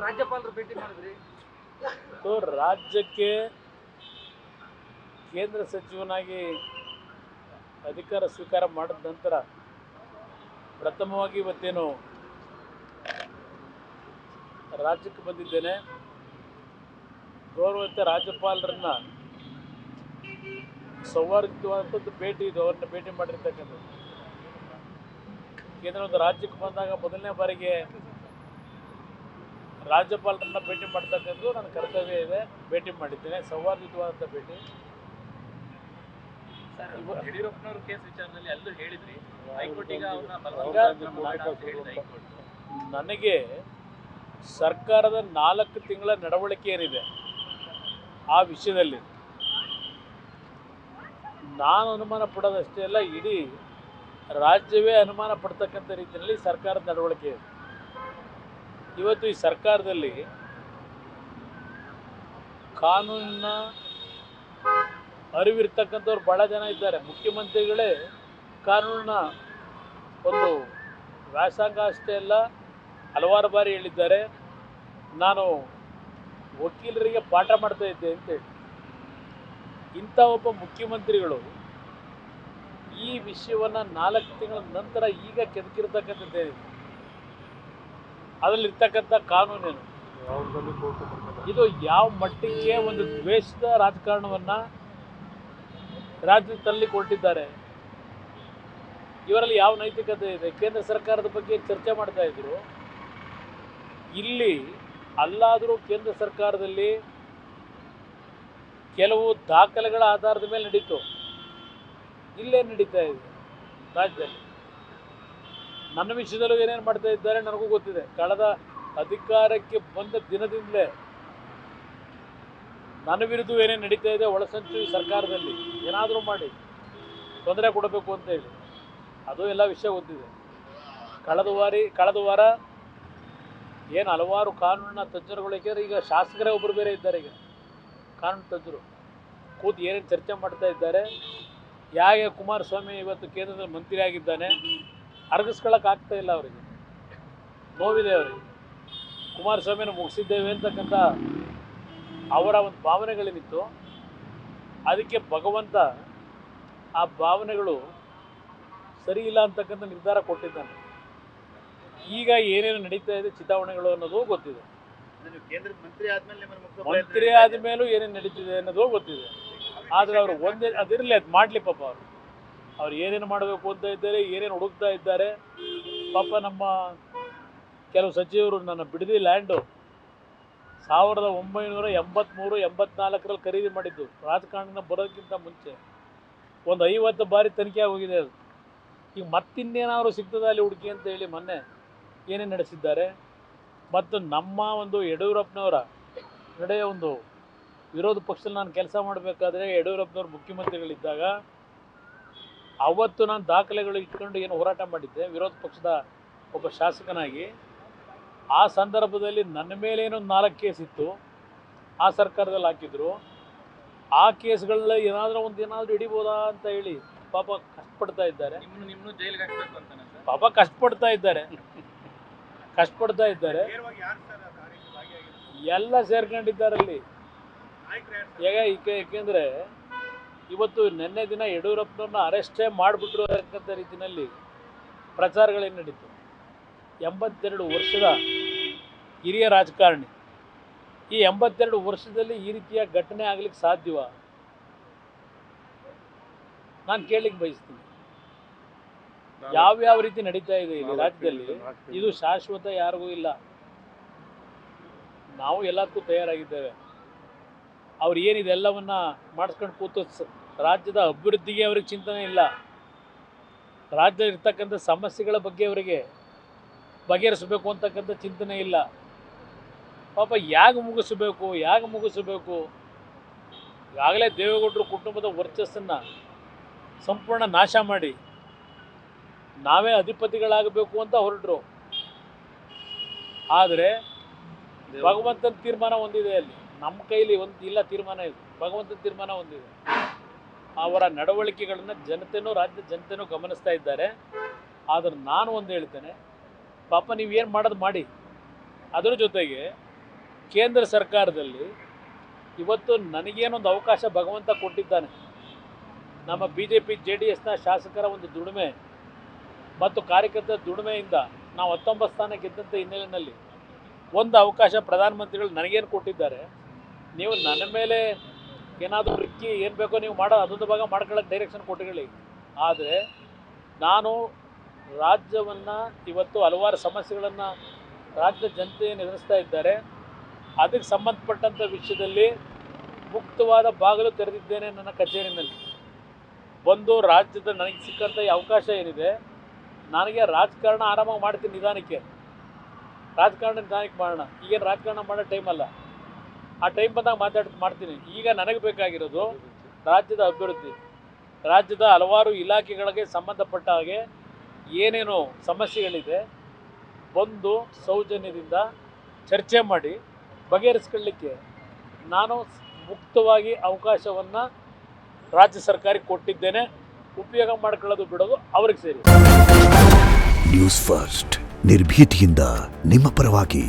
ರಾಜ್ಯಪಾಲರು ಭೇಟಿ ಮಾಡಿದ್ರಿ. ರಾಜ್ಯಕ್ಕೆ ಕೇಂದ್ರ ಸಚಿವನಾಗಿ ಅಧಿಕಾರ ಸ್ವೀಕಾರ ಮಾಡಿದ ನಂತರ ಪ್ರಥಮವಾಗಿ ಇವತ್ತೇನು ರಾಜ್ಯಕ್ಕೆ ಬಂದಿದ್ದೇನೆ. ಗೌರವಿತ ರಾಜ್ಯಪಾಲರನ್ನ ಸೌಹಾರ್ದಯುತವಾದಂಥದ್ದು ಭೇಟಿ ಇದು. ಅವ್ರನ್ನ ಭೇಟಿ ಮಾಡಿರ್ತಕ್ಕಂಥದ್ದು ಕೇಂದ್ರದ ರಾಜ್ಯಕ್ಕೆ ಬಂದಾಗ ಮೊದಲನೇ ಬಾರಿಗೆ ರಾಜ್ಯಪಾಲರನ್ನ ಭೇಟಿ ಮಾಡ್ತಕ್ಕಂಥದ್ದು ನನ್ನ ಕರ್ತವ್ಯ ಇದೆ. ಭೇಟಿ ಮಾಡಿದ್ದೇನೆ, ಸೌಹಾರ್ದಯುತವಾದಂಥ ಭೇಟಿ. ಯಡಿಯೂರಪ್ಪನವ್ರ ಕೇಸ್ ವಿಚಾರದಲ್ಲಿ ಅಲ್ಲೂ ಹೇಳಿದ್ರಿ, ನನಗೆ ಸರ್ಕಾರದ 4 ತಿಂಗಳ ನಡವಳಿಕೆ ಏನಿದೆ ಆ ವಿಷಯದಲ್ಲಿ ನಾನು ಅನುಮಾನ ಪಡೋದಷ್ಟೇ ಅಲ್ಲ, ಇಡೀ ರಾಜ್ಯವೇ ಅನುಮಾನ ಪಡ್ತಕ್ಕಂಥ ರೀತಿಯಲ್ಲಿ ಸರ್ಕಾರದ ನಡವಳಿಕೆ ಇದೆ. ಇವತ್ತು ಈ ಸರ್ಕಾರದಲ್ಲಿ ಕಾನೂನಿನ ಅರಿವಿರ್ತಕ್ಕಂಥವ್ರು ಭಾಳ ಜನ ಇದ್ದಾರೆ. ಮುಖ್ಯಮಂತ್ರಿಗಳೇ ಕಾನೂನಿನ ಒಂದು ವ್ಯಾಸಂಗ ಅಷ್ಟೇ ಅಲ್ಲ, ಹಲವಾರು ಬಾರಿ ಹೇಳಿದ್ದಾರೆ, ನಾನು ವಕೀಲರಿಗೆ ಪಾಠ ಮಾಡ್ತಾ ಇದ್ದೆ ಅಂತೇಳಿ. ಇಂಥ ಒಬ್ಬ ಮುಖ್ಯಮಂತ್ರಿಗಳು ಈ ವಿಷಯವನ್ನು 4 ತಿಂಗಳ ನಂತರ ಈಗ ಕೆದಕಿರ್ತಕ್ಕಂಥದ್ದೇ. ಅದರಲ್ಲಿರ್ತಕ್ಕಂಥ ಕಾನೂನೇನು, ಇದು ಯಾವ ಮಟ್ಟಕ್ಕೆ ಒಂದು ದ್ವೇಷದ ರಾಜಕಾರಣವನ್ನು ರಾಜ್ಯದಲ್ಲಿ ತರಲಿಕೊಟ್ಟಿದ್ದಾರೆ. ಇವರಲ್ಲಿ ಯಾವ ನೈತಿಕತೆ ಇದೆ? ಕೇಂದ್ರ ಸರ್ಕಾರದ ಬಗ್ಗೆ ಚರ್ಚೆ ಮಾಡ್ತಾ ಇದ್ರು. ಇಲ್ಲಿ ಅಲ್ಲಾದರೂ ಕೇಂದ್ರ ಸರ್ಕಾರದಲ್ಲಿ ಕೆಲವು ದಾಖಲೆಗಳ ಆಧಾರದ ಮೇಲೆ ನಡೀತು. ಇಲ್ಲೇ ನಡೀತಾ ಇದೆ ರಾಜ್ಯದಲ್ಲಿ. ನನ್ನ ವಿಷಯದಲ್ಲೂ ಏನೇನು ಮಾಡ್ತಾ ಇದ್ದಾರೆ ನನಗೂ ಗೊತ್ತಿದೆ. ಕಳೆದ ಅಧಿಕಾರಕ್ಕೆ ಬಂದ ದಿನದಿಂದಲೇ ನನ್ನ ವಿರುದ್ಧ ಏನೇನು ನಡೀತಾ ಇದೆ, ಒಳಸಂಚು ಸರ್ಕಾರದಲ್ಲಿ ಏನಾದರೂ ಮಾಡಿ ತೊಂದರೆ ಕೊಡಬೇಕು ಅಂತ ಹೇಳಿ, ಅದು ಎಲ್ಲ ವಿಷಯ ಗೊತ್ತಿದೆ. ಕಳೆದ ವಾರ ಏನು ಹಲವಾರು ಕಾನೂನಿನ ತಜ್ಞರುಗಳಿಗೆ, ಈಗ ಶಾಸಕರೇ ಒಬ್ಬರು ಬೇರೆ ಇದ್ದಾರೆ, ಈಗ ಕಾನೂನು ತಜ್ಞರು ಕೂತು ಏನೇನು ಚರ್ಚೆ ಮಾಡ್ತಾ ಇದ್ದಾರೆ. ಯಾಕೆ ಕುಮಾರಸ್ವಾಮಿ ಇವತ್ತು ಕೇಂದ್ರದಲ್ಲಿ ಮಂತ್ರಿ ಆಗಿದ್ದಾನೆ, ಅರಗಿಸ್ಕೊಳ್ಳೋಕ್ಕಾಗ್ತಾ ಇಲ್ಲ ಅವರಿಗೆ, ನೋವಿದೆ ಅವರಿಗೆ. ಕುಮಾರಸ್ವಾಮಿನ ಮುಗಿಸಿದ್ದೇವೆ ಅಂತಕ್ಕಂಥ ಅವರ ಒಂದು ಭಾವನೆಗಳೇನಿತ್ತು, ಅದಕ್ಕೆ ಭಗವಂತ ಆ ಭಾವನೆಗಳು ಸರಿ ಇಲ್ಲ ಅಂತಕ್ಕಂಥ ನಿರ್ಧಾರ ಕೊಟ್ಟಿದ್ದಾನೆ. ಈಗ ಏನೇನು ನಡೀತಾ ಇದೆ ಚಿತಾವಣೆಗಳು ಅನ್ನೋದು ಗೊತ್ತಿದೆ. ಮಂತ್ರಿ ಆದಮೇಲೂ ಏನೇನು ನಡೀತಿದೆ ಅನ್ನೋದು ಗೊತ್ತಿದೆ. ಆದರೆ ಅವರು ಒಂದೇ ಅದಿರಲಿ, ಅದು ಮಾಡಲಿ ಪಾಪ. ಅವ್ರು ಏನೇನು ಮಾಡಬೇಕು ಅಂತ ಇದ್ದಾರೆ, ಏನೇನು ಹುಡುಕ್ತಾ ಇದ್ದಾರೆ ಪಾಪ. ನಮ್ಮ ಕೆಲವು ಸಚಿವರು ನನ್ನ ಬಿಡದಿ ಲ್ಯಾಂಡು 1983-84 ಖರೀದಿ ಮಾಡಿದ್ದು, ರಾಜಕಾರಣ ಬರೋದಕ್ಕಿಂತ ಮುಂಚೆ ಒಂದು 50 ಬಾರಿ ತನಿಖೆ ಆಗೋಗಿದೆ ಅದು. ಈಗ ಮತ್ತಿನ್ನೇನಾದ್ರು ಸಿಗ್ತದೆ ಅಲ್ಲಿ ಹುಡುಕಿ ಅಂತ ಹೇಳಿ ಮೊನ್ನೆ ಏನೇನು ನಡೆಸಿದ್ದಾರೆ. ಮತ್ತು ನಮ್ಮ ಒಂದು ಯಡಿಯೂರಪ್ಪನವರ ನಡೆಯ ಒಂದು ವಿರೋಧ ಪಕ್ಷದಲ್ಲಿ ನಾನು ಕೆಲಸ ಮಾಡಬೇಕಾದ್ರೆ, ಯಡಿಯೂರಪ್ಪನವ್ರು ಮುಖ್ಯಮಂತ್ರಿಗಳಿದ್ದಾಗ ಅವತ್ತು ನಾನು ದಾಖಲೆಗಳು ಇಟ್ಕೊಂಡು ಏನು ಹೋರಾಟ ಮಾಡಿದ್ದೆ ವಿರೋಧ ಪಕ್ಷದ ಒಬ್ಬ ಶಾಸಕನಾಗಿ. ಆ ಸಂದರ್ಭದಲ್ಲಿ ನನ್ನ ಮೇಲೇನೋ 4 ಕೇಸ್ ಇತ್ತು, ಆ ಸರ್ಕಾರದಲ್ಲಿ ಹಾಕಿದ್ರು. ಆ ಕೇಸ್ಗಳಲ್ಲಿ ಏನಾದರೂ ಹಿಡಿಬೋದಾ ಅಂತ ಹೇಳಿ ಪಾಪ ಕಷ್ಟಪಡ್ತಾ ಇದ್ದಾರೆ. ನಿಮ್ಮನ್ನು ಜೈಲಿಗೆ ಹಾಕಬೇಕು ಅಂತ ಪಾಪ ಕಷ್ಟಪಡ್ತಾ ಇದ್ದಾರೆ. ಎಲ್ಲ ಸೇರ್ಕೊಂಡಿದ್ದಾರಲ್ಲಿ. ಏಕೆಂದರೆ ಇವತ್ತು ನಿನ್ನೆ ದಿನ ಯಡಿಯೂರಪ್ಪನವ್ರನ್ನ ಅರೆಸ್ಟೇ ಮಾಡಿಬಿಟ್ರು ಅಂತಕ್ಕಂಥ ರೀತಿಯಲ್ಲಿ ಪ್ರಚಾರಗಳೇನು ನಡೀತು. 82 ವರ್ಷದ ಹಿರಿಯ ರಾಜಕಾರಣಿ, ಈ 82 ವರ್ಷದಲ್ಲಿ ಈ ರೀತಿಯ ಘಟನೆ ಆಗ್ಲಿಕ್ಕೆ ಸಾಧ್ಯವ? ನಾನು ಕೇಳಲಿಕ್ಕೆ ಬಯಸ್ತೀನಿ. ಯಾವ್ಯಾವ ರೀತಿ ನಡೀತಾ ಇದೆ ಇಲ್ಲಿ ರಾಜ್ಯದಲ್ಲಿ, ಇದು ಶಾಶ್ವತ ಯಾರಿಗೂ ಇಲ್ಲ. ನಾವು ಎಲ್ಲದಕ್ಕೂ ತಯಾರಾಗಿದ್ದೇವೆ. ಅವ್ರು ಏನಿದೆಲ್ಲವನ್ನ ಮಾಡಿಸ್ಕೊಂಡು ಕೂತು ರಾಜ್ಯದ ಅಭಿವೃದ್ಧಿಗೆ ಅವ್ರಿಗೆ ಚಿಂತನೆ ಇಲ್ಲ. ರಾಜ್ಯದಲ್ಲಿ ಇರ್ತಕ್ಕಂಥ ಸಮಸ್ಯೆಗಳ ಬಗ್ಗೆ ಅವರಿಗೆ ಬಗೆಹರಿಸಬೇಕು ಅಂತಕ್ಕಂಥ ಚಿಂತನೆ ಇಲ್ಲ. ಪಾಪ ಯಾಕೆ ಮುಗಿಸಬೇಕು? ಈಗಾಗಲೇ ದೇವೇಗೌಡರು ಕುಟುಂಬದ ವರ್ಚಸ್ಸನ್ನು ಸಂಪೂರ್ಣ ನಾಶ ಮಾಡಿ ನಾವೇ ಅಧಿಪತಿಗಳಾಗಬೇಕು ಅಂತ ಹೊರಟರು. ಆದರೆ ಭಗವಂತನ ತೀರ್ಮಾನ ಹೊಂದಿದೆ ಅಲ್ಲಿ. ನಮ್ಮ ಕೈಲಿ ಇಲ್ಲ ತೀರ್ಮಾನ, ಇದು ಭಗವಂತನ ತೀರ್ಮಾನ ಹೊಂದಿದೆ. ಅವರ ನಡವಳಿಕೆಗಳನ್ನು ರಾಜ್ಯದ ಜನತೆನೂ ಗಮನಿಸ್ತಾ ಇದ್ದಾರೆ. ಆದರೆ ನಾನು ಒಂದು ಹೇಳ್ತೇನೆ, ಪಾಪ ನೀವೇನು ಮಾಡೋದು ಮಾಡಿ. ಅದರ ಜೊತೆಗೆ ಕೇಂದ್ರ ಸರ್ಕಾರದಲ್ಲಿ ಇವತ್ತು ನನಗೇನೊಂದು ಅವಕಾಶ ಭಗವಂತ ಕೊಟ್ಟಿದ್ದಾನೆ. ನಮ್ಮ BJP JDSನ ಶಾಸಕರ ಒಂದು ದುಡಿಮೆ ಮತ್ತು ಕಾರ್ಯಕರ್ತರ ದುಡಿಮೆಯಿಂದ ನಾವು 19 ಸ್ಥಾನ ಗೆದ್ದಂಥ ಹಿನ್ನೆಲೆಯಲ್ಲಿ ಒಂದು ಅವಕಾಶ ಪ್ರಧಾನಮಂತ್ರಿಗಳು ನನಗೇನು ಕೊಟ್ಟಿದ್ದಾರೆ. ನೀವು ನನ್ನ ಮೇಲೆ ಏನಾದರೂ ರಿಕ್ಕಿ ಏನು ಬೇಕೋ ನೀವು ಮಾಡೋ ಅದೊಂದು ಭಾಗ ಮಾಡ್ಕೊಳ್ಳೋಕೆ ಡೈರೆಕ್ಷನ್ ಕೊಟ್ಟುಕೊಳ್ಳಿ. ಆದರೆ ನಾನು ರಾಜ್ಯವನ್ನು ಇವತ್ತು ಹಲವಾರು ಸಮಸ್ಯೆಗಳನ್ನು ರಾಜ್ಯದ ಜನತೆ ಎದುರಿಸ್ತಾ ಇದ್ದಾರೆ. ಅದಕ್ಕೆ ಸಂಬಂಧಪಟ್ಟಂಥ ವಿಷಯದಲ್ಲಿ ಮುಕ್ತವಾದ ಬಾಗಿಲು ತೆರೆದಿದ್ದೇನೆ ನನ್ನ ಕಚೇರಿನಲ್ಲಿ. ಒಂದು ರಾಜ್ಯದ ನನಗೆ ಸಿಕ್ಕಂಥ ಈ ಅವಕಾಶ ಏನಿದೆ, ನನಗೆ ರಾಜಕಾರಣ ಆರಾಮಾಗಿ ಮಾಡ್ತೀನಿ, ನಿಧಾನಕ್ಕೆ ಮಾಡೋಣ. ಈಗೇನು ರಾಜಕಾರಣ ಮಾಡೋ ಟೈಮ್ ಅಲ್ಲ, ಆ ಟೈಮ್ ಬಂದಾಗ ಮಾಡ್ತೀನಿ. ಈಗ ನನಗೆ ಬೇಕಾಗಿರೋದು ರಾಜ್ಯದ ಅಭಿವೃದ್ಧಿ, ರಾಜ್ಯದ ಹಲವಾರು ಇಲಾಖೆಗಳಿಗೆ ಸಂಬಂಧಪಟ್ಟ ಹಾಗೆ ಏನೇನು ಸಮಸ್ಯೆಗಳಿದೆ ಬಂದು ಸೌಜನ್ಯದಿಂದ ಚರ್ಚೆ ಮಾಡಿ ಬಗೆಹರಿಸ್ಕೊಳ್ಳಿಕ್ಕೆ ನಾನು ಮುಕ್ತವಾಗಿ ಅವಕಾಶವನ್ನು ರಾಜ್ಯ ಸರ್ಕಾರಕ್ಕೆ ಕೊಟ್ಟಿದ್ದೇನೆ. ಉಪಯೋಗ ಮಾಡ್ಕೊಳ್ಳೋದು ಬಿಡೋದು ಅವ್ರಿಗೆ ಸೇರಿ. ನ್ಯೂಸ್ ಫಸ್ಟ್ ನಿರ್ಭೀತಿಯಿಂದ ನಿಮ್ಮ ಪರವಾಗಿ.